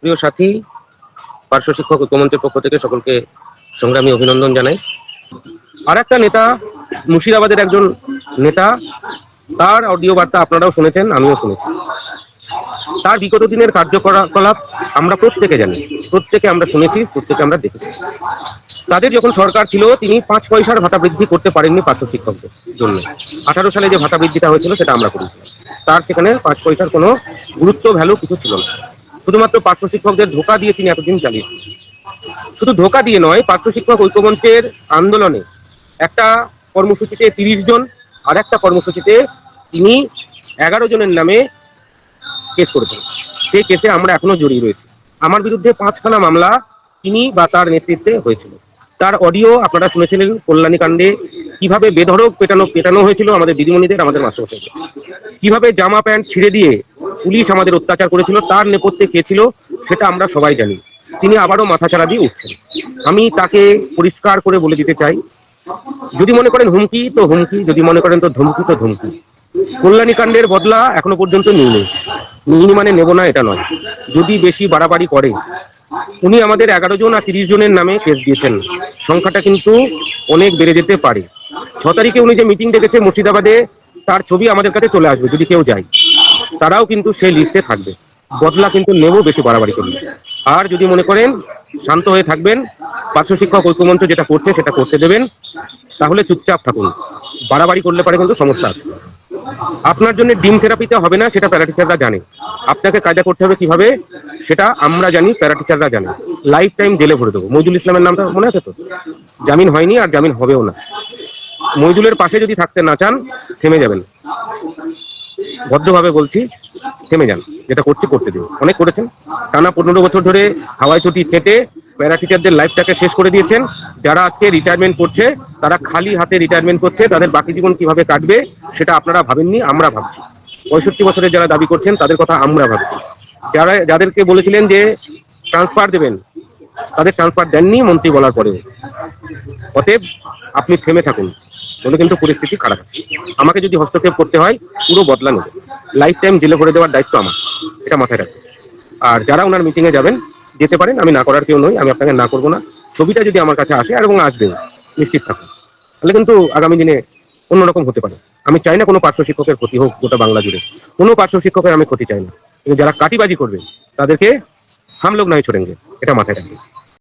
প্রিয় সাথী, পার্শ্ব শিক্ষক ঐক্যমঞ্চের পক্ষ থেকে সকলকে সংগ্রামী অভিনন্দন জানাই। আর একটা নেতা, মুর্শিদাবাদের একজন নেতা, তার অডিও বার্তা আপনারাও শুনেছেন, আমিও শুনেছি। তার বিগত দিনের কার্যকলাপ আমরা প্রত্যেকে জানি, প্রত্যেকে আমরা শুনেছি, প্রত্যেকে আমরা দেখেছি। তাদের যখন সরকার ছিল তিনি 5 পয়সার ভাতা বৃদ্ধি করতে পারেননি পার্শ্ব শিক্ষকদের জন্য। 18 সালে যে ভাতা বৃদ্ধিটা হয়েছিল সেটা আমরা করেছিলাম। তার সেখানে 5 পয়সার কোনো গুরুত্ব ভ্যালু কিছু ছিল না। শুধুমাত্র পার্শ্ব শিক্ষকদের ধোঁকা দিয়ে তিনি এতদিন চালিয়েছেন। শুধু ধোঁকা দিয়ে নয়, পার্শ্ব শিক্ষক ঐক্যমঞ্চের আন্দোলনে একটা কর্মসূচিতে 30 জন, আর একটা কর্মসূচিতে তিনি 11 জনের নামে কেস করেছেন। সেই কেসে আমরা এখনো জড়িয়ে রয়েছি। আমার বিরুদ্ধে 5খানা মামলা তিনি বা তার নেতৃত্বে হয়েছিল। তার অডিও আপনারা শুনেছিলেন, কল্যাণী কাণ্ডে কিভাবে বেধড়ক পেটানো হয়েছিল আমাদের দিদিমণিদের, আমাদের মাস্টারমশাইদের। কিভাবে জামা প্যান্ট ছিঁড়ে দিয়ে পুলিশ আমাদের অত্যাচার করেছিল, তার নেপথ্যে কে ছিল সেটা আমরা সবাই জানি। তিনি আবারও মাথাচাড়া দিয়ে উঠছেন। আমি তাকে পরিষ্কার করে বলে দিতে চাই, যদি মনে করেন হুমকি তো হুমকি, যদি মনে করেন তো ধমকি তো ধমকি। কল্যাণী কাণ্ডের বদলা এখনো পর্যন্ত নিইনি। মানে নেব না এটা নয়। যদি বেশি বাড়াবাড়ি করে, উনি আমাদের 11 জন আর 30 জনের নামে কেস দিয়েছেন। সংখ্যাটা কিন্তু অনেক বেড়ে যেতে পারে। 6 তারিখে উনি যে মিটিং ডেকেছে মুর্শিদাবাদে, তার ছবি আমাদের কাছে চলে আসবে যদি কেউ যায়। তারাও কিন্তু সেই লিস্টে থাকবে। বদলা কিন্তু নেব বেশি বাড়াবাড়ি করলে। আর যদি মনে করেন শান্ত হয়ে থাকবেন, পার্শ্ব শিক্ষক ঐক্যমঞ্চ যেটা করছে সেটা করতে দেবেন, তাহলে চুপচাপ থাকুন। বাড়াবাড়ি করলে পারে কিন্তু সমস্যা আছে। আপনার জন্য ডিম থেরাপিতে হবে না, সেটা প্যারা টিচাররা জানে। আপনাকে কায়দা করতে হবে কিভাবে সেটা আমরা জানি, প্যারা টিচাররা জানে। লাইফ টাইম জেলে ভরে দেবো। মইদুল ইসলামের নামটা মনে আছে তো? জামিন হয়নি আর জামিন হবেও না। মইদুলের পাশে যদি থাকতে না চান, থেমে যাবেন। ভদ্রভাবে বলছি, থেমে যান। যেটা করছে করতে দিন। অনেক করেছেন। টানা 15 বছর ধরে হাওয়াই চটি চেটে প্যারা টিচারদের লাইফটাকে শেষ করে দিয়েছেন। যারা আজকে রিটায়ারমেন্ট করছে, তারা খালি হাতে রিটায়ারমেন্ট করছে। তাদের বাকি জীবন কিভাবে কাটবে সেটা আপনারা ভাবেননি, আমরা ভাবছি। 65 বছরের যারা দাবি করছেন তাদের কথা আমরা ভাবছি। যাদেরকে বলেছিলেন যে ট্রান্সফার দেবেন, তাদের ট্রান্সফার দেননি মন্ত্রী বলার পরেও। অতএব আপনি থেমে থাকুন, বলে কিন্তু পরিস্থিতি খারাপ আছে। আমাকে যদি হস্তক্ষেপ করতে হয়, পুরো বদলা নেব। লাইফ টাইম জেলে ভরে দেওয়ার দায়িত্ব আমার, এটা মাথায় রাখবেন। আর যারা ওনার মিটিংয়ে যাবেন, যেতে পারেন, আমি না করার কেউ নই, আমি আপনাকে না করবো না। ছবিটা যদি আমার কাছে আসে, এবং আসবে, নিশ্চিত থাকুন, তাহলে কিন্তু আগামী দিনে অন্যরকম হতে পারে। আমি চাই না কোনো পার্শ্ব শিক্ষকের ক্ষতি হোক গোটা বাংলা জুড়ে। কোনো পার্শ্ব শিক্ষকের আমি ক্ষতি চাই না। কিন্তু যারা কাটিবাজি করবে তাদেরকে হাম লোক নাই ছোড়েঙ্গে, এটা মাথায় রাখবেন।